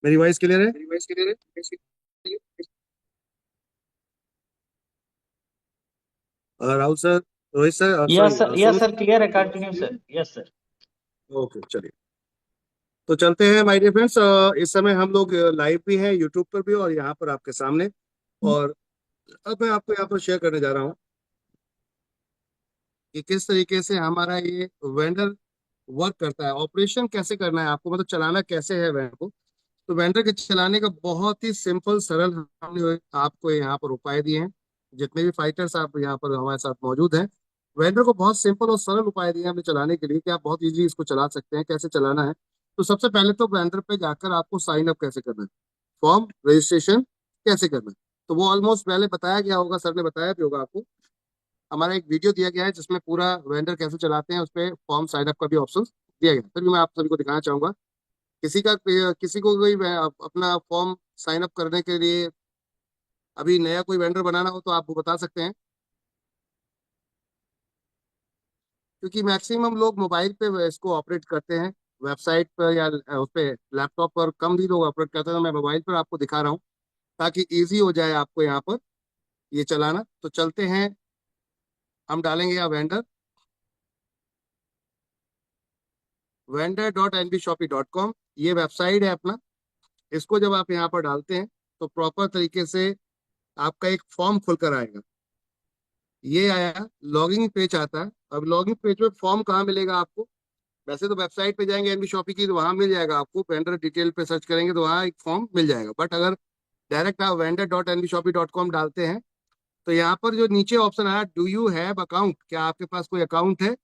मेरी voice clear है? मेरी वॉइस क्लियर है? Rahul sir, Rohit sir, yes sorry, sir, Sonu yes sir, sir. Clear है। Continue sir, yes sir. Okay, चलिए। तो चलते हैं माय डियर फ्रेंड्स। इस समय हम लोग लाइव भी हैं यूट्यूब पर भी, और यहाँ पर आपके सामने। और अब मैं आपको यहाँ पर शेयर करने जा रहा हूँ कि किस तरीके से हमारा ये वेंडर वर्क करता है, ऑपरेशन कैसे करना है आपको, मतलब चलाना कैसे है वेंडर को। तो वेंडर के चलाने का बहुत ही सिंपल सरल हमने आपको यहाँ पर उपाय दिए हैं। जितने भी फाइटर्स आप यहाँ पर हमारे साथ मौजूद हैं, वेंडर को बहुत सिंपल और सरल उपाय दिए हैं हमने चलाने के लिए कि आप बहुत इजीली इसको चला सकते हैं। कैसे चलाना है? तो सबसे पहले तो वेंडर पे जाकर आपको साइन अप कैसे करना है, फॉर्म रजिस्ट्रेशन कैसे करना है। तो वो ऑलमोस्ट पहले बताया गया होगा, सर ने बताया भी होगा आपको। हमारा एक वीडियो दिया गया है जिसमें पूरा वेंडर कैसे चलाते हैं, उस पर फॉर्म साइन अप का भी ऑप्शन दिया गया है। फिर भी मैं आप सभी को दिखाना चाहूंगा। किसी को कोई अपना फॉर्म साइन अप करने के लिए अभी नया कोई वेंडर बनाना हो तो आप वो बता सकते हैं, क्योंकि मैक्सिमम लोग मोबाइल पे इसको ऑपरेट करते हैं। वेबसाइट पर या उस पे लैपटॉप पर कम ही लोग ऑपरेट करते हैं। तो मैं मोबाइल पर आपको दिखा रहा हूँ ताकि इजी हो जाए आपको यहाँ पर ये चलाना। तो चलते हैं, हम डालेंगे यहाँ वेंडर, vendor.nbshopee.com, ये वेबसाइट है अपना। इसको जब आप यहाँ पर डालते हैं तो प्रॉपर तरीके से आपका एक फॉर्म खुलकर आएगा। ये आया, लॉगिंग पेज आता है। अब लॉगिंग पेज में फॉर्म कहाँ मिलेगा आपको? वैसे तो वेबसाइट पे जाएंगे एनबी शॉपी की तो वहां मिल जाएगा आपको, वेंडर डिटेल पे सर्च करेंगे तो वहाँ एक फॉर्म मिल जाएगा। बट अगर डायरेक्ट आप vendor.nbshopee.com डालते हैं तो यहाँ पर जो नीचे ऑप्शन आया, डू यू हैव अकाउंट, क्या आपके पास कोई अकाउंट है?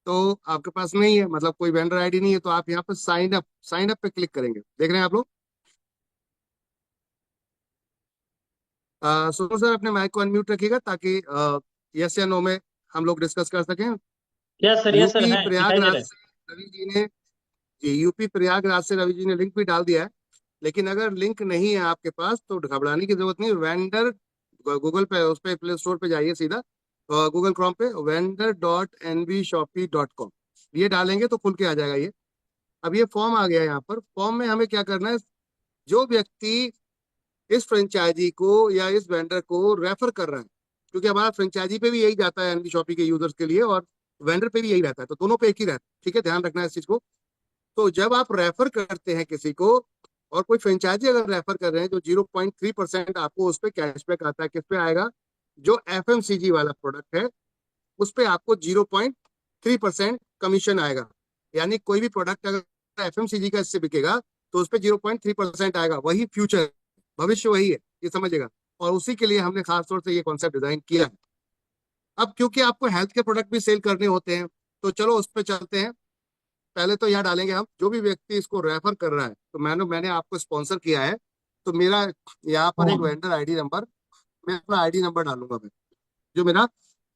तो आपके पास नहीं है, मतलब कोई वेंडर आईडी नहीं है, तो आप यहाँ पर साइन अप पे क्लिक करेंगे। देख रहे हैं आप लोग? सुनो सर, अपने माइक को अनम्यूट रखिएगा ताकि यस या नो में हम लोग डिस्कस कर सकें। यस सर, यूपी है, दिखाई दे प्रयागराज रहा है। से रवि जी ने, जी यूपी प्रयागराज से रवि जी ने लिंक भी डाल दिया है। लेकिन अगर लिंक नहीं है आपके पास तो घबराने की जरूरत नहीं। वेंडर, गूगल पे, उस पे प्ले स्टोर पे जाइए सीधा, गूगल क्रोम पे vendor.nbshopee.com, ये डालेंगे तो खुल के आ जाएगा ये। अब ये फॉर्म आ गया। यहाँ पर फॉर्म में हमें क्या करना है, जो व्यक्ति इस फ्रेंचाइजी को या इस वेंडर को रेफर कर रहा है, क्योंकि हमारा फ्रेंचाइजी पे भी यही जाता है एनबी शॉपी के यूजर्स के लिए, और वेंडर पे भी यही रहता है, तो दोनों पे एक ही रहता है। ठीक है, ध्यान रखना है इस चीज को। तो जब आप रेफर करते हैं किसी को, और कोई फ्रेंचाइजी अगर रेफर कर रहे हैं, जो 0.3% आपको उस पर कैशबैक आता है, किस पे आएगा? जो एफएमसीजी वाला प्रोडक्ट है उस पे आपको 0.3% कमीशन आएगा। यानी कोई भी प्रोडक्ट अगर एफएमसीजी का इससे बिकेगा तो उस पर 0.3% आएगा। वही फ्यूचर, भविष्य वही है, ये समझिएगा। और उसी के लिए हमने खास तौर से ये कॉन्सेप्ट डिजाइन किया है। अब क्योंकि आपको हेल्थ के प्रोडक्ट भी सेल करने होते हैं, तो चलो उस पर चलते हैं। पहले तो यहाँ डालेंगे हम, जो भी व्यक्ति इसको रेफर कर रहा है, तो मैंने आपको स्पॉन्सर किया है, तो मेरा यहाँ पर एक वेंडर आईडी नंबर, मैं अपना आईडी नंबर डालूंगा मैं, जो मेरा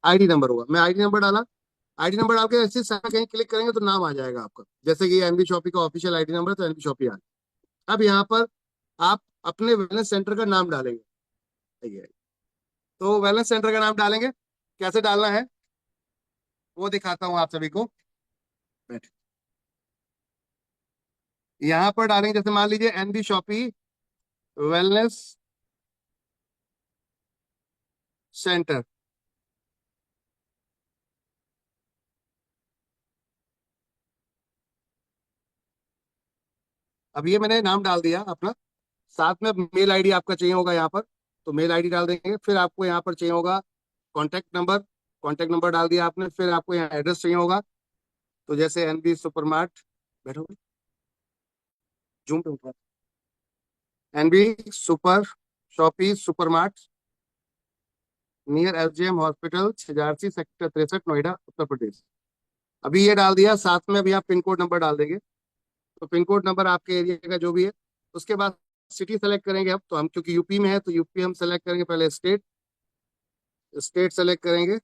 आईडी नंबर होगा। मैं आईडी नंबर डाला, आईडी नंबर डाल के ऐसे सारा कहीं क्लिक करेंगे तो नाम आ जाएगा आपका। जैसे कि एनबी शॉपी का ऑफिशियल आईडी नंबर है तो एनबी शॉपी आ गया। अब यहाँ पर आप अपने वेलनेस सेंटर का नाम डालेंगे। ठीक है, तो वेलनेस सेंटर का नाम डालेंगे, कैसे डालना है वो दिखाता हूँ आप सभी को। बैठ, यहाँ पर डालेंगे, जैसे मान लीजिए एनबी शॉपी वेलनेस सेंटर। अब ये मैंने नाम डाल दिया अपना। साथ में मेल आईडी आपका चाहिए होगा यहाँ पर, तो मेल आईडी डाल देंगे। फिर आपको यहाँ पर चाहिए होगा कॉन्टैक्ट नंबर, कॉन्टैक्ट नंबर डाल दिया आपने। फिर आपको यहाँ एड्रेस चाहिए होगा, तो जैसे एनबी सुपर मार्ट, बैठो, जूम पे उठा, NB super shoppe super mart near SGM hospital, Chhijarsi sector 63, Noida, Uttar Pradesh. अभी ये डाल दिया। साथ में अभी आप पिन कोड नंबर डाल देंगे, तो पिन कोड नंबर आपके एरिया का जो भी है। उसके बाद सिटी सेलेक्ट करेंगे। अब तो हम क्योंकि यूपी में है तो यूपी हम सेलेक्ट करेंगे। पहले स्टेट, स्टेट सेलेक्ट करेंगे।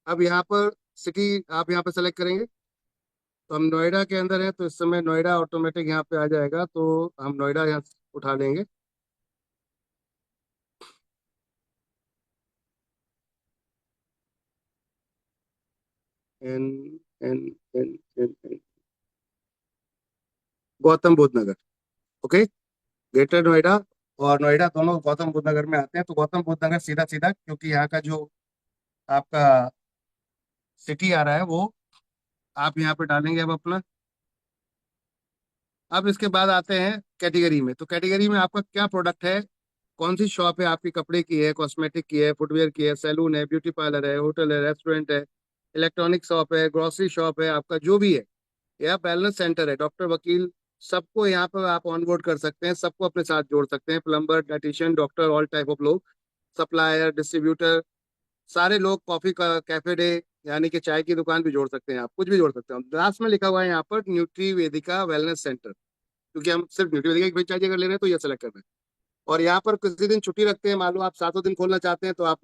अब यहाँ पर सिटी आप यहाँ पे सेलेक्ट करेंगे। तो हम नोएडा के अंदर है तो इस समय नोएडा ऑटोमेटिक यहाँ पे आ जाएगा, तो हम नोएडा यहाँ से उठा लेंगे। N N N N N Gautam Buddh Nagar. Okay, Greater Noida और नोएडा दोनों गौतम बुद्ध नगर में आते हैं। तो गौतम बुद्ध नगर सीधा सीधा, क्योंकि यहाँ का जो आपका सिटी आ रहा है वो आप यहाँ पे डालेंगे अब अपना। अब इसके बाद आते हैं कैटेगरी में। तो कैटेगरी में आपका क्या प्रोडक्ट है, कौन सी शॉप है आपकी, कपड़े की है, कॉस्मेटिक की है, फुटवेयर की है, सैलून है, ब्यूटी पार्लर है, होटल है, रेस्टोरेंट है, इलेक्ट्रॉनिक शॉप है, ग्रोसरी शॉप है, आपका जो भी है, या वेलनेस सेंटर है, डॉक्टर, वकील, सबको यहाँ पर आप ऑनबोर्ड कर सकते हैं, सबको अपने साथ जोड़ सकते हैं। Plumber, dietitian, doctor, all type of लोग, सप्लायर, डिस्ट्रीब्यूटर, सारे लोग, कॉफी का कैफे डे यानी कि चाय की दुकान भी जोड़ सकते हैं, आप कुछ भी जोड़ सकते हैं। लास्ट में लिखा हुआ है यहाँ पर न्यूट्री वेदिका वेलनेस सेंटर, क्योंकि हम सिर्फ न्यूट्री वेदिका की फ्रेंचाइजी अगर ले रहे हैं तो ये सेलेक्ट करना है। और यहाँ पर किसी दिन छुट्टी रखते हैं, मान लो आप 7 दिन खोलना चाहते हैं, तो आप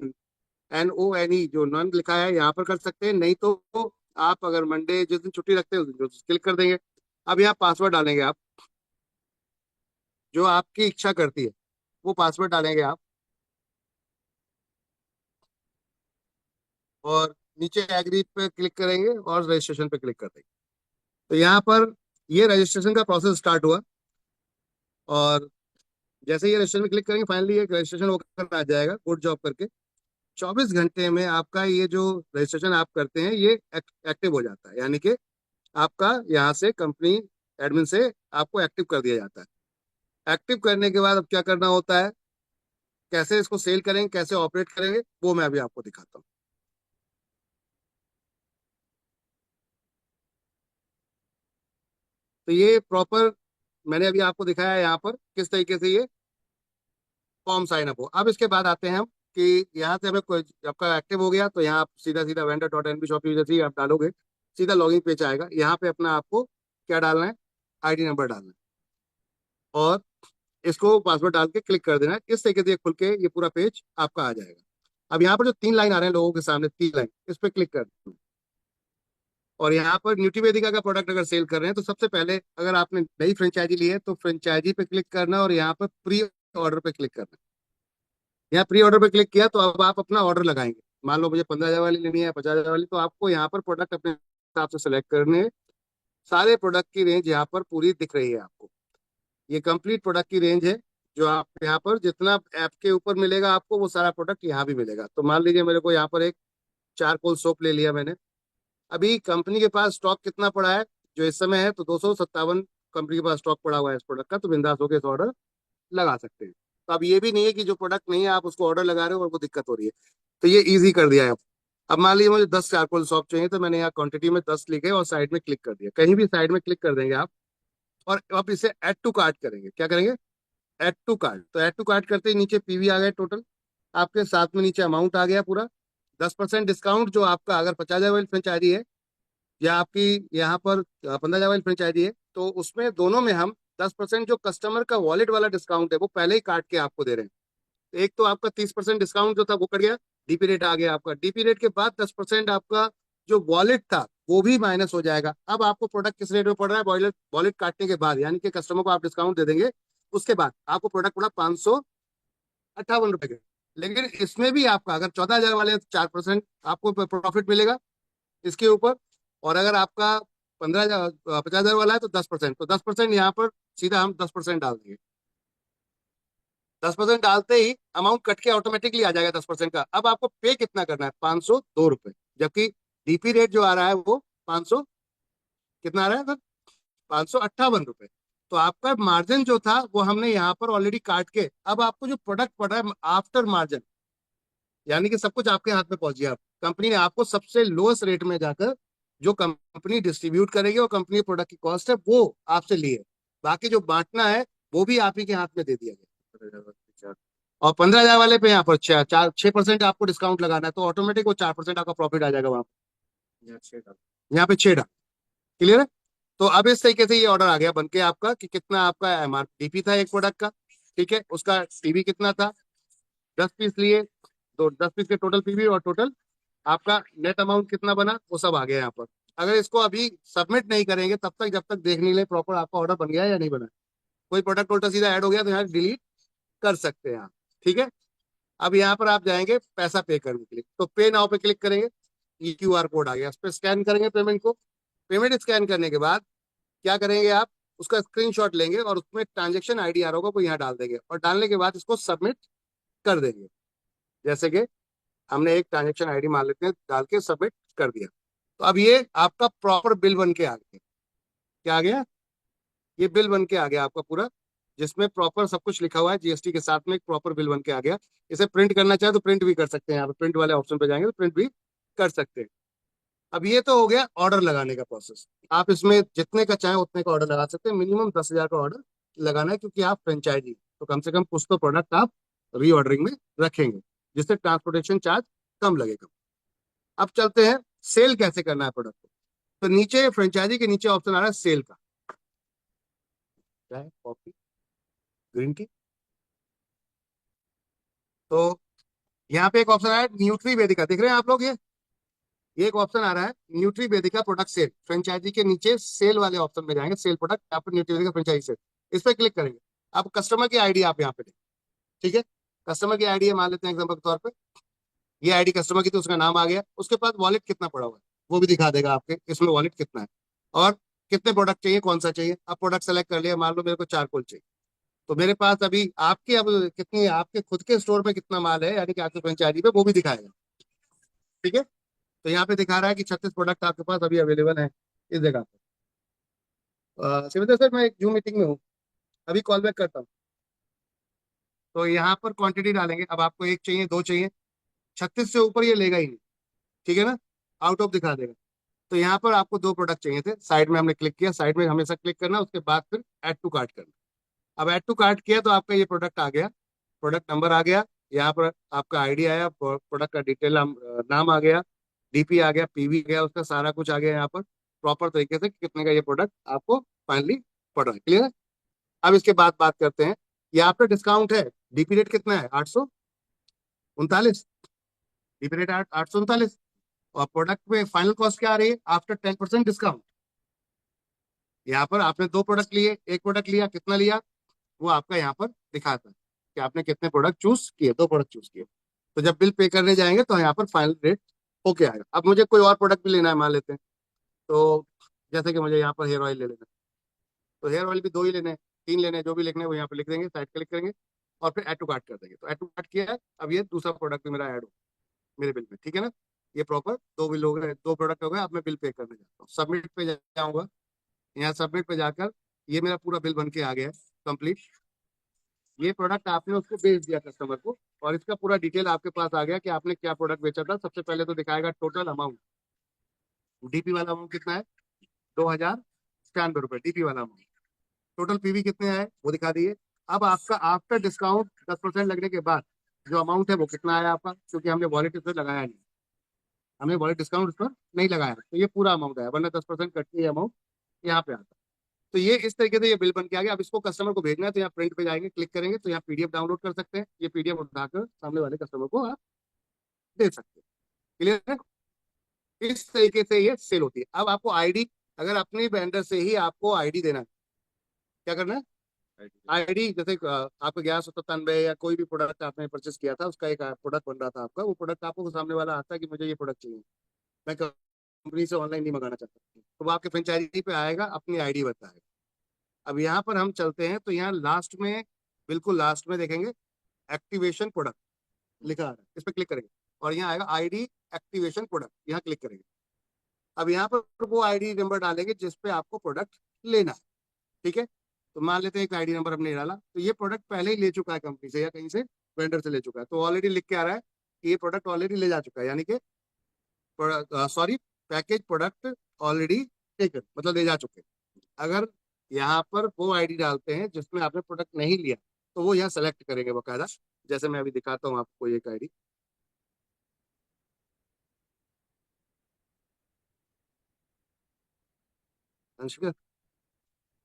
NONE जो नॉन लिखा है यहाँ पर कर सकते हैं। नहीं तो आप अगर मंडे जिस दिन छुट्टी रखते हैं उस दिन क्लिक कर देंगे। अब यहाँ पासवर्ड डालेंगे आप, जो आपकी इच्छा करती है वो पासवर्ड डालेंगे आप, और नीचे एग्री पे क्लिक करेंगे और रजिस्ट्रेशन पे क्लिक कर देंगे। तो यहाँ पर ये रजिस्ट्रेशन का प्रोसेस स्टार्ट हुआ, और जैसे ही रजिस्ट्रेशन में क्लिक करेंगे फाइनली एक रजिस्ट्रेशन होकर आ जाएगा, गुड जॉब करके। 24 घंटे में आपका ये जो रजिस्ट्रेशन आप करते हैं ये एक्टिव हो जाता है, यानी कि आपका यहाँ से कंपनी एडमिन से आपको एक्टिव कर दिया जाता है। एक्टिव करने के बाद अब क्या करना होता है, कैसे इसको सेल करेंगे, कैसे ऑपरेट करेंगे, वो मैं अभी आपको दिखाता हूँ। तो ये प्रॉपर मैंने अभी आपको दिखाया है यहाँ पर किस तरीके से ये फॉर्म साइन अप हो। अब इसके बाद आते हैं हम कि यहाँ से हमें कोई आपका एक्टिव हो गया, तो यहाँ आप सीधा सीधा vendor.nb शॉपिंग जैसे ही आप डालोगे सीधा लॉगिन पेज आएगा। यहाँ पे अपना आपको क्या डालना है, ID नंबर डालना है, और इसको पासवर्ड डाल के क्लिक कर देना है। इस तरीके से ये खुल के ये पूरा पेज आपका आ जाएगा। अब यहाँ पर जो 3 लाइन आ रहे हैं लोगों के सामने, 3 लाइन, इस पे क्लिक कर देना है। और यहाँ पर न्यूट्री वेदिका का प्रोडक्ट अगर सेल कर रहे हैं तो सबसे पहले अगर आपने नई फ्रेंचाइजी ली है तो फ्रेंचाइजी पे क्लिक करना, और यहाँ पर प्री ऑर्डर पे क्लिक करना। यहाँ प्री ऑर्डर पे क्लिक किया तो अब आप अपना ऑर्डर लगाएंगे। मान लो मुझे 15,000 वाली लेनी है, 50,000 वाली, तो आपको यहाँ पर प्रोडक्ट अपने हिसाब से सेलेक्ट करने हैं। सारे प्रोडक्ट की रेंज यहाँ पर पूरी दिख रही है आपको। ये कंप्लीट प्रोडक्ट की रेंज है, जो आप यहाँ पर जितना ऐप के ऊपर मिलेगा आपको वो सारा प्रोडक्ट यहाँ भी मिलेगा। तो मान लीजिए मेरे को यहाँ पर एक चारकोल सोप ले लिया मैंने। अभी कंपनी के पास स्टॉक कितना पड़ा है जो इस समय है, तो 257 कंपनी के पास स्टॉक पड़ा हुआ है इस प्रोडक्ट का, तो बिंदास होकर इस ऑर्डर लगा सकते हैं। तो अब ये भी नहीं है कि जो प्रोडक्ट नहीं है आप उसको ऑर्डर लगा रहे हो और वो दिक्कत हो रही है, तो ये इजी कर दिया है। अब मान लीजिए मुझे 10 चारकोल सॉफ्ट चाहिए, तो मैंने यहाँ क्वांटिटी में 10 लिखे और साइड में क्लिक कर दिया, कहीं भी साइड में क्लिक कर देंगे आप। और अब इसे ऐड टू कार्ट करेंगे। क्या करेंगे, ऐड टू कार्ट। तो ऐड टू कार्ट करते ही नीचे PV आ गया टोटल आपके साथ में, नीचे अमाउंट आ गया पूरा। 10% डिस्काउंट जो आपका अगर 50,000 वाली फ्रेंचाइजी है या आपकी यहाँ पर 15,000 वाली फ्रेंचाइजी है, तो उसमें दोनों में हम 10% जो कस्टमर का वॉलेट वाला डिस्काउंट है वो पहले ही काट के आपको दे रहे हैं। एक तो आपका 30% डिस्काउंट जो था वो कट गया, DP रेट आ गया आपका। DP रेट के बाद 10% आपका जो वॉलेट था वो भी माइनस हो जाएगा। अब आपको प्रोडक्ट किस रेट में पड़ रहा है, वॉलेट वॉलेट काटने के बाद, यानी कि कस्टमर को आप डिस्काउंट दे देंगे, उसके बाद आपको प्रोडक्ट पड़ा 558 रुपए के। लेकिन इसमें भी आपका अगर 14,000 वाले 4% आपको प्रॉफिट मिलेगा इसके ऊपर। और अगर आपका 15,000 50,000 वाला है तो 10%, तो 10% यहाँ पर सीधा हम 10% डाल देंगे। 10% डालते ही अमाउंट कट के ऑटोमेटिकली आ जाएगा 10% का। अब आपको पे कितना करना है, 502 रुपए, जबकि DP रेट जो आ रहा है वो 500 कितना आ रहा है सर, 558 रुपए। तो आपका मार्जिन जो था वो हमने यहाँ पर ऑलरेडी काट के, अब आपको जो प्रोडक्ट पड़ रहा है आफ्टर मार्जिन, यानी कि सब कुछ आपके हाथ में पहुंच गया। कंपनी ने आपको सबसे लोएस्ट रेट में जाकर जो कंपनी डिस्ट्रीब्यूट करेगी और कंपनी प्रोडक्ट की कॉस्ट है वो आपसे ली है, बाकी जो बांटना है वो भी आप ही के हाथ में दे दिया गया। और 15,000 वाले पे यहाँ पर 6% आपको डिस्काउंट लगाना है, तो ऑटोमेटिक वो 4% आपका प्रॉफिट आ जाएगा वहां पर। यहाँ पे 6 क्लियर है। तो अब इस तरीके से ये ऑर्डर आ गया बन के आपका कि कितना आपका MRP था एक प्रोडक्ट का, ठीक है, उसका PV कितना था, 10 पीस लिए, तो 10 पीस के टोटल PV और टोटल आपका नेट अमाउंट कितना बना वो सब आ गया यहाँ पर। अगर इसको अभी सबमिट नहीं करेंगे तब तक, जब तक देख नहीं ले प्रॉपर आपका ऑर्डर बन गया है या नहीं बना, कोई प्रोडक्ट उल्टा सीधा ऐड हो गया तो यहाँ डिलीट कर सकते हैं आप, ठीक है। अब यहाँ पर आप जाएंगे पैसा पे करने के लिए, तो पे नाउ पे क्लिक करेंगे, ये QR कोड आ गया, उस पर स्कैन करेंगे पेमेंट को। पेमेंट स्कैन करने के बाद क्या करेंगे आप, उसका स्क्रीनशॉट लेंगे और उसमें ट्रांजेक्शन आईडी आ रहा होगा वो यहाँ डाल देंगे, और डालने के बाद इसको सबमिट कर देंगे। जैसे कि हमने एक ट्रांजेक्शन आईडी मान लेते हैं, डाल के सबमिट कर दिया, तो अब ये आपका प्रॉपर बिल बन के आ गया। क्या आ गया? ये बिल बन के आ गया आपका पूरा, जिसमें प्रॉपर सब कुछ लिखा हुआ है जीएसटी के साथ में, एक प्रॉपर बिल बन के आ गया। इसे प्रिंट करना चाहे तो प्रिंट भी कर सकते हैं, यहाँ पे प्रिंट वाले ऑप्शन पे जाएंगे तो प्रिंट भी कर सकते हैं। अब ये तो हो गया ऑर्डर लगाने का प्रोसेस। आप इसमें जितने का चाहे उतने का ऑर्डर लगा सकते हैं, मिनिमम 10,000 का ऑर्डर लगाना है, क्योंकि आप फ्रेंचाइजी तो कम से कम कुछ तो प्रोडक्ट आप रीऑर्डरिंग में रखेंगे, जिससे ट्रांसपोर्टेशन चार्ज कम लगेगा। अब चलते हैं सेल कैसे करना है प्रोडक्ट को। तो नीचे फ्रेंचाइजी के नीचे ऑप्शन आ रहा है सेल का। क्या है? Coffee, green tea. तो यहाँ पे एक ऑप्शन आया न्यूट्री वेदिका, दिख रहे हैं आप लोग? ये एक ऑप्शन आ रहा है न्यूट्री वेदिका प्रोडक्ट सेल। फ्रेंचाइजी के नीचे सेल वाले ऑप्शन में जाएंगे, सेल प्रोडक्ट, यहाँ पर न्यूट्री वेदिका फ्रेंचाइजी सेल, इस पर क्लिक करेंगे। अब कस्टमर की आईडी आप यहाँ पे दें। ठीक है, कस्टमर की आईडी मान लेते हैं एग्जाम्पल के तौर पर, ये आईडी कस्टमर की, तो उसका नाम आ गया, उसके पास वॉलेट कितना पड़ा हुआ है वो भी दिखा देगा आपके, इसमें वॉलेट कितना है और कितने प्रोडक्ट चाहिए, कौन सा चाहिए। अब प्रोडक्ट सेलेक्ट कर लिया, मान लो मेरे को चारकोल चाहिए, तो मेरे पास अभी आपके, अब कितनी आपके खुद के स्टोर में कितना माल है, यानी कि आपके फ्रेंचाइजी पे, वो भी दिखाएगा। ठीक है, तो यहाँ पे दिखा रहा है कि 36 प्रोडक्ट आपके पास अभी अवेलेबल है इस जगह पे। सिमंदर सर, मैं एक जूम मीटिंग में हूँ, अभी कॉल बैक करता हूँ। तो यहाँ पर क्वांटिटी डालेंगे, अब आपको एक चाहिए, दो चाहिए, 36 से ऊपर ये लेगा ही नहीं। ठीक है ना, आउट ऑफ दिखा देगा। तो यहाँ पर आपको दो प्रोडक्ट चाहिए थे, साइड में हमने क्लिक किया, साइड में हमेशा क्लिक करना, उसके बाद फिर ऐड टू कार्ट करना। अब ऐड टू कार्ट किया तो आपका ये प्रोडक्ट आ गया, प्रोडक्ट नंबर आ गया, यहाँ पर आपका आईडी आया, प्रोडक्ट का डिटेल नाम आ गया, डीपी आ गया, पीवी गया, उसका सारा कुछ आ गया यहाँ पर प्रॉपर तरीके से कि कितने का ये प्रोडक्ट आपको फाइनली पड़ रहा है। क्लियर है? अब इसके बाद बात करते हैं, यहाँ पे डिस्काउंट है, डीपी रेट कितना है? 839, डीपी रेट 839, और प्रोडक्ट में फाइनल कॉस्ट क्या आ रही है आफ्टर 10% डिस्काउंट। यहाँ पर आपने दो प्रोडक्ट लिए, एक प्रोडक्ट लिया, कितना लिया वो आपका यहाँ पर दिखाता है कि आपने कितने प्रोडक्ट चूज किए, दो प्रोडक्ट चूज किए। तो जब बिल पे करने जाएंगे तो यहाँ पर फाइनल रेट होके आएगा। अब मुझे कोई और प्रोडक्ट भी लेना है मान लेते हैं, तो जैसे कि मुझे यहाँ पर हेयर ऑयल ले लेना है, तो हेयर ऑयल भी दो ही लेने हैं, तीन लेने हैं, जो भी लिखने हैं वो यहाँ पे लिख देंगे, साइड क्लिक करेंगे और फिर ऐड टू कार्ट कर देंगे। तो ऐड टू कार्ट किया है, अब ये दूसरा प्रोडक्ट भी मेरा ऐड हो मेरे बिल में। ठीक है ना, ये प्रॉपर दो बिल हो गए, दो प्रोडक्ट हो गए। अब मैं बिल पे करने जाता हूँ, सबमिट पे जाऊंगा। यहाँ सबमिट पे जाकर ये मेरा पूरा बिल बन के आ गया है कंप्लीट। ये प्रोडक्ट आपने उसको बेच दिया कस्टमर को, और इसका पूरा डिटेल आपके पास आ गया कि आपने क्या प्रोडक्ट बेचा था। सबसे पहले तो दिखाएगा टोटल अमाउंट, डीपी वाला अमाउंट कितना है, 2,096 रुपए डीपी वाला अमाउंट। टोटल पीवी कितने आए वो दिखा दिए। अब आपका आफ्टर डिस्काउंट 10% लगने के बाद जो अमाउंट है वो कितना आया आपका, क्योंकि हमने वॉलेट इस पर लगाया नहीं, हमने वॉलेट डिस्काउंट इस पर नहीं लगाया, तो ये पूरा अमाउंट आया, वरना 10% कट के ये अमाउंट यहाँ पे आता। तो ये इस तरीके से ये बिल बन के आ गया। अब इसको कस्टमर को भेजना है, तो यहाँ प्रिंट पे जाएंगे, क्लिक करेंगे तो यहाँ पीडीएफ डाउनलोड कर सकते हैं, ये पीडीएफ उठाकर सामने वाले कस्टमर को आप दे सकते हैं। क्लियर है? इस तरीके से ये सेल होती है। अब आपको आईडी, अगर अपने वेंडर से ही आपको आईडी देना है, क्या करना है? आईडी, जैसे आपको 1197 या कोई भी प्रोडक्ट आपने परचेस किया था, उसका एक प्रोडक्ट बन रहा था आपका, वो प्रोडक्ट आपको सामने वाला आता है कि मुझे ये प्रोडक्ट चाहिए, मैं कंपनी से ऑनलाइन नहीं मंगाना चाहता, तो वो आपके फ्रेंचाइजी पे आएगा, अपनी आईडी बताएगा। अब यहाँ पर हम चलते हैं, तो यहाँ लास्ट में, बिल्कुल लास्ट में देखेंगे एक्टिवेशन प्रोडक्ट लिखा आ रहा है, इस पर क्लिक करेंगे और यहाँ आएगा आईडी एक्टिवेशन प्रोडक्ट, यहाँ क्लिक करेंगे। अब यहाँ पर वो आईडी नंबर डालेंगे जिस पे आपको प्रोडक्ट लेना है। ठीक है, तो मान लेते हैं एक आईडी नंबर हमने डाला, तो ये प्रोडक्ट पहले ही ले चुका है कंपनी से या कहीं से वेंडर से ले चुका है, तो ऑलरेडी लिख के आ रहा है कि ये प्रोडक्ट ऑलरेडी ले जा चुका है, यानी कि sorry, package product already taken, मतलब ले जा चुके हैं। अगर यहाँ पर वो आईडी डालते हैं जिसमें आपने प्रोडक्ट नहीं लिया, तो वो यहाँ सेलेक्ट करेंगे बकायदा। जैसे मैं अभी दिखाता हूँ आपको एक आईडी, अंशिका,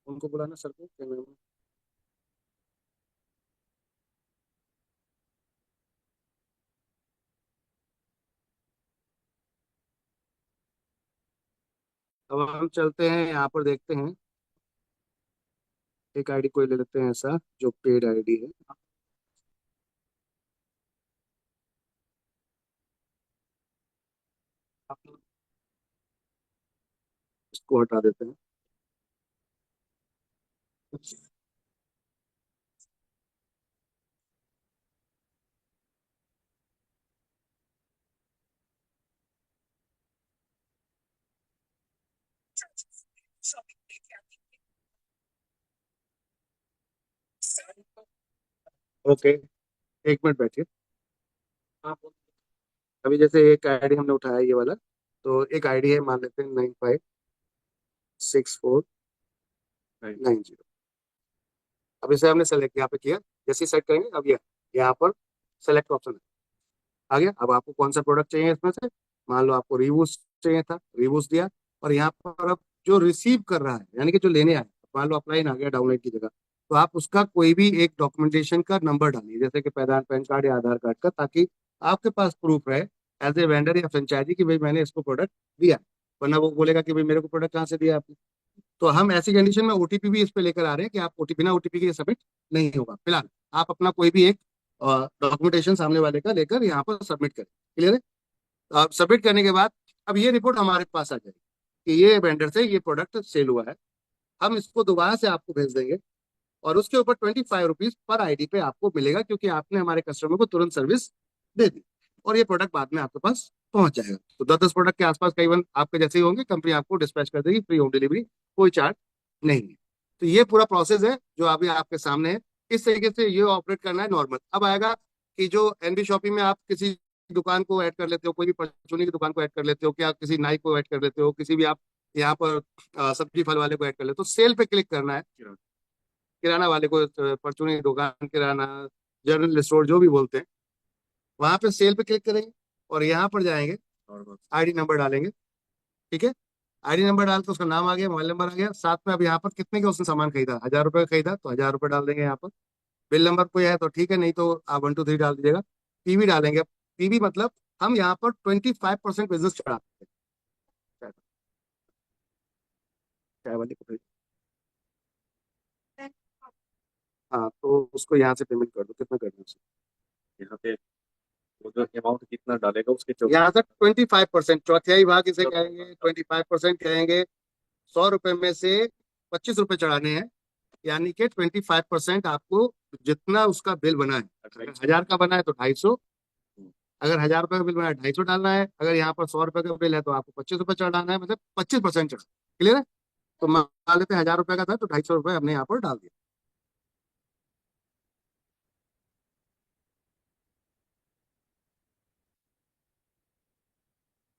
उनको बुलाना सर को, कैमरे में। अब हम चलते हैं यहाँ पर, देखते हैं एक आईडी कोई ले लेते हैं ऐसा जो पेड आईडी है, इसको हटा देते हैं। ओके, एक मिनट बैठिए। अभी जैसे एक आईडी हमने उठाया ये वाला, तो एक आईडी है, मान लेते हैं 956490। अब इसे हमने सेलेक्ट यहाँ पे किया, जैसे सेलेक्ट करेंगे अब ये यहाँ पर सेलेक्ट ऑप्शन आ गया। अब आपको कौन सा प्रोडक्ट चाहिए इसमें से, मान लो आपको रिव्यूज चाहिए था, रिव्यूज दिया। और यहाँ पर अब जो रिसीव कर रहा है यानी कि जो लेने आया, मान लो अपलाइन आ गया डाउनलोड की जगह, तो आप उसका कोई भी एक डॉक्यूमेंटेशन का नंबर डालिए, जैसे कि पैन कार्ड या आधार कार्ड का, ताकि आपके पास प्रूफ रहे एज ए वेंडर या फ्रेंचाइजी कि भाई मैंने इसको प्रोडक्ट दिया। वरना वो बोलेगा कि भाई मेरे को प्रोडक्ट कहाँ से दिया आपने। तो हम ऐसी कंडीशन में ओटीपी भी इस पे लेकर आ रहे हैं कि आप ओटीपी, बिना ओटीपी के सबमिट नहीं होगा। फिलहाल आप अपना कोई भी एक डॉक्यूमेंटेशन सामने वाले का लेकर यहाँ पर सबमिट करें। क्लियर है? तो आप सबमिट करने के बाद अब ये रिपोर्ट हमारे पास आ जाएगी कि ये वेंडर से ये प्रोडक्ट सेल हुआ है। हम इसको दोबारा से आपको भेज देंगे और उसके ऊपर 25 रुपीज पर आईडी पे आपको मिलेगा, क्योंकि आपने हमारे कस्टमर को तुरंत सर्विस दे दी। और ये प्रोडक्ट बाद में आपके पास पहुंच जाएगा। तो 10-10 प्रोडक्ट के आसपास कई आपके जैसे ही होंगे, कंपनी आपको डिस्पैच कर देगी, फ्री होम डिलीवरी, कोई चार्ज नहीं है। तो ये पूरा प्रोसेस है जो अभी आपके सामने है। इस तरीके से ये ऑपरेट करना है नॉर्मल। अब आएगा कि जो एनबी शॉपिंग में आप किसी दुकान को ऐड कर लेते हो, कोई भी परचूनी की दुकान को ऐड कर लेते हो, क्या किसी नाई को ऐड कर लेते हो, किसी भी आप यहाँ पर सब्जी फल वाले को ऐड कर लेते हो, तो सेल पे क्लिक करना है। किराना वाले को, परचूनी दुकान, किराना, जनरल स्टोर जो भी बोलते हैं, वहां पे सेल पे क्लिक करेंगे और यहाँ पर जाएंगे, आईडी नंबर डालेंगे। ठीक है, आईडी नंबर डाल के उसका नाम आ गया, मोबाइल नंबर आ गया, साथ में अब यहाँ पर कितने का उसने सामान खरीदा, 1000 रुपये का खरीदा तो 1000 रुपये डाल देंगे यहाँ पर। बिल नंबर कोई है तो ठीक है, नहीं तो आप 123 डाल दीजिएगा। पीवी डालेंगे। पीवी मतलब हम यहाँ पर 25% बिजनेस चढ़ाते हैं। चाय चाय वाले को हाँ, तो उसको यहाँ से पेमेंट कर दो, कितना करना है यहाँ पे, वो जो अमाउंट कितना डालेगा उसके यहाँ से 25%, चौथाई भाग इसे कहेंगे, 25% कहेंगे। 100 रुपए में से 25 रुपए चढ़ाने हैं, यानी कि 25% आपको जितना उसका बिल बना है, अगर 1000 का बना है तो 250। अगर 1000 रुपए का बिल बना है 250 डालना है। अगर यहाँ पर 100 रुपए का बिल है तो आपको 25 रुपए चढ़ाना है, मतलब 25% चढ़ा। क्लियर है? तो मान लेते हैं 1000 रुपए का था तो 250 रुपए हमने यहाँ पर डाल दिया।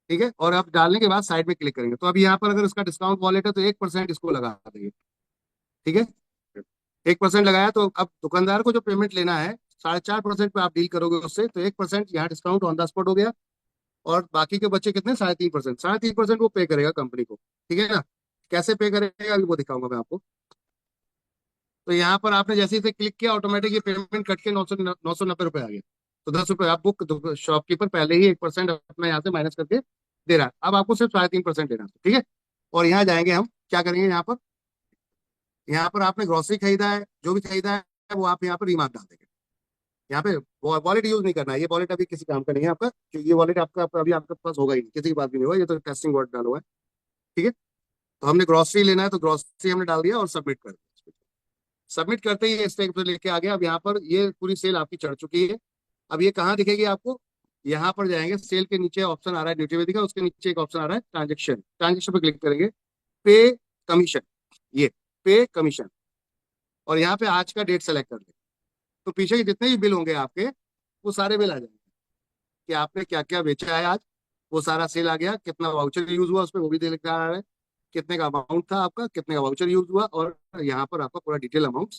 ठीक है, और अब डालने के बाद साइड में क्लिक करेंगे, तो अब यहाँ पर अगर इसका डिस्काउंट वॉलेट है तो 1% इसको लगा देंगे। ठीक है, 1% लगाया तो अब दुकानदार को जो पेमेंट लेना है 4.5% पे आप डील करोगे उससे, तो 1% यहाँ डिस्काउंट ऑन द स्पॉट हो गया। और बाकी के बच्चे कितने, 3.5%, 3.5% वो पे करेगा कंपनी को। ठीक है ना? कैसे पे करेगा अभी वो दिखाऊंगा मैं आपको। तो यहाँ पर आपने जैसे ही क्लिक किया, ऑटोमेटिक ये पेमेंट कट के 990 रुपये आ गया। तो 10 रुपये आप बुक, शॉपकीपर पहले ही 1% अपना यहाँ से माइनस करके दे रहा है। अब आपको सिर्फ 3.5% देना है। ठीक है, और यहाँ जाएंगे हम, क्या करेंगे यहाँ पर, यहाँ पर आपने ग्रोसरी खरीदा है, जो भी खरीदा है वो आप यहाँ पर रीमार्क डाल देंगे। यहाँ पे वॉलेट यूज नहीं करना है, ये वॉलेट अभी किसी काम का नहीं है आपका, क्योंकि ये वॉलेट आपका अभी आपके पास होगा ही नहीं, किसी के पास भी नहीं होगा, ये तो टेस्टिंग वॉलेट डाला हुआ है। ठीक है, तो हमने ग्रोसरी लेना है तो ग्रोसरी हमने डाल दिया और सबमिट कर दिया। सबमिट करते ही इस टाइप से लेके आ गया। अब यहाँ पर ये पूरी सेल आपकी चढ़ चुकी है। अब ये कहाँ दिखेगी आपको, यहाँ पर जाएंगे, सेल के नीचे ऑप्शन आ रहा है ड्यूटी का, उसके नीचे एक ऑप्शन आ रहा है ट्रांजेक्शन, ट्रांजेक्शन पे क्लिक करेंगे। पे कमीशन, ये पे कमीशन, और यहाँ पे आज का डेट सेलेक्ट कर लें। तो पीछे के जितने भी बिल होंगे आपके, वो सारे बिल आ जाएंगे कि आपने क्या क्या बेचा है आज। वो सारा सेल आ गया, कितना वाउचर यूज हुआ उस पर वो भी दिख रहा है, कितने का अमाउंट था आपका, कितने का वाउचर यूज हुआ, और यहाँ पर आपका पूरा डिटेल अमाउंट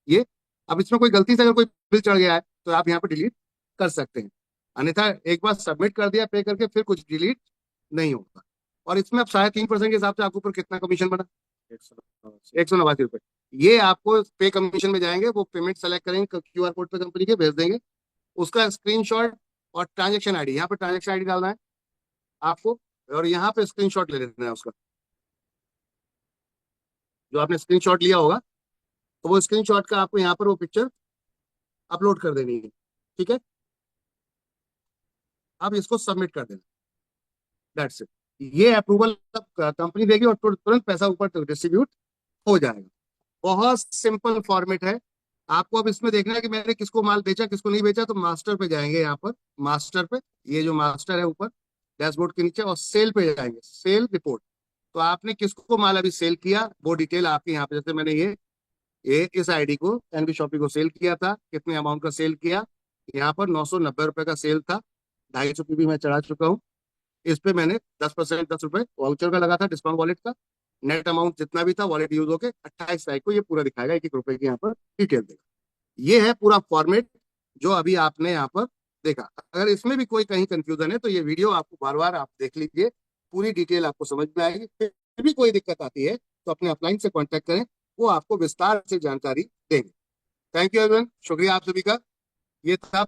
ये। अब इसमें कोई गलती से अगर कोई बिल चढ़ गया है तो आप यहाँ पर डिलीट कर सकते हैं, अन्यथा एक बार सबमिट कर दिया पे करके फिर कुछ डिलीट नहीं होगा। और इसमें अब 3.5% के हिसाब से आपके ऊपर कितना कमीशन बना, 189 रुपये। ये आपको पे कमीशन में जाएंगे, वो पेमेंट सेलेक्ट करेंगे, क्यूआर कोड पे कंपनी के भेज देंगे, उसका स्क्रीनशॉट और ट्रांजेक्शन आईडी, यहाँ पे ट्रांजेक्शन आईडी डालना है आपको, और यहाँ पे स्क्रीनशॉट ले लेना है उसका, जो आपने स्क्रीनशॉट लिया होगा, तो वो स्क्रीनशॉट का आपको यहाँ पर वो पिक्चर अपलोड कर देनी है। ठीक है, अब इसको सबमिट कर देना, दैट्स इट। ये अप्रूवल कंपनी देगी और तुरंत पैसा ऊपर डिस्ट्रीब्यूट हो जाएगा। बहुत सिंपल फॉर्मेट है। आपको अब इसमें देखना है कि मैंने किसको माल बेचा किसको नहीं बेचा, तो मास्टर पे जाएंगे यहाँ पर, मास्टर पे, ये जो मास्टर है ऊपर डैशबोर्ड के नीचे, और सेल पे जाएंगे, सेल रिपोर्ट। तो आपने किसको माल अभी सेल किया वो डिटेल आपके यहाँ पे, जैसे मैंने ये इस आईडी को एनबी शॉपी को सेल किया था, कितने अमाउंट का सेल किया, यहाँ पर 990 रुपए का सेल था, 250 भी मैं चढ़ा चुका हूँ। इस पे मैंने 10%, 10 रुपए वाउचर का लगा था, डिस्काउंट वॉलेट का। नेट अमाउंट जितना भी था वॉलेट यूज होके 28 तारीख को ये पूरा दिखाएगा, 1-1 रुपए की यहाँ पर डिटेल देगा। ये है पूरा फॉर्मेट जो अभी आपने यहाँ पर देखा। अगर इसमें भी कोई कहीं कंफ्यूजन है तो ये वीडियो आपको बार बार आप देख लीजिए, पूरी डिटेल आपको समझ में आएगी। फिर भी कोई दिक्कत आती है तो अपने अपलाइन से कांटेक्ट करें, वो आपको विस्तार से जानकारी देंगे। थैंक यू एवरीवन, शुक्रिया आप सभी का। ये था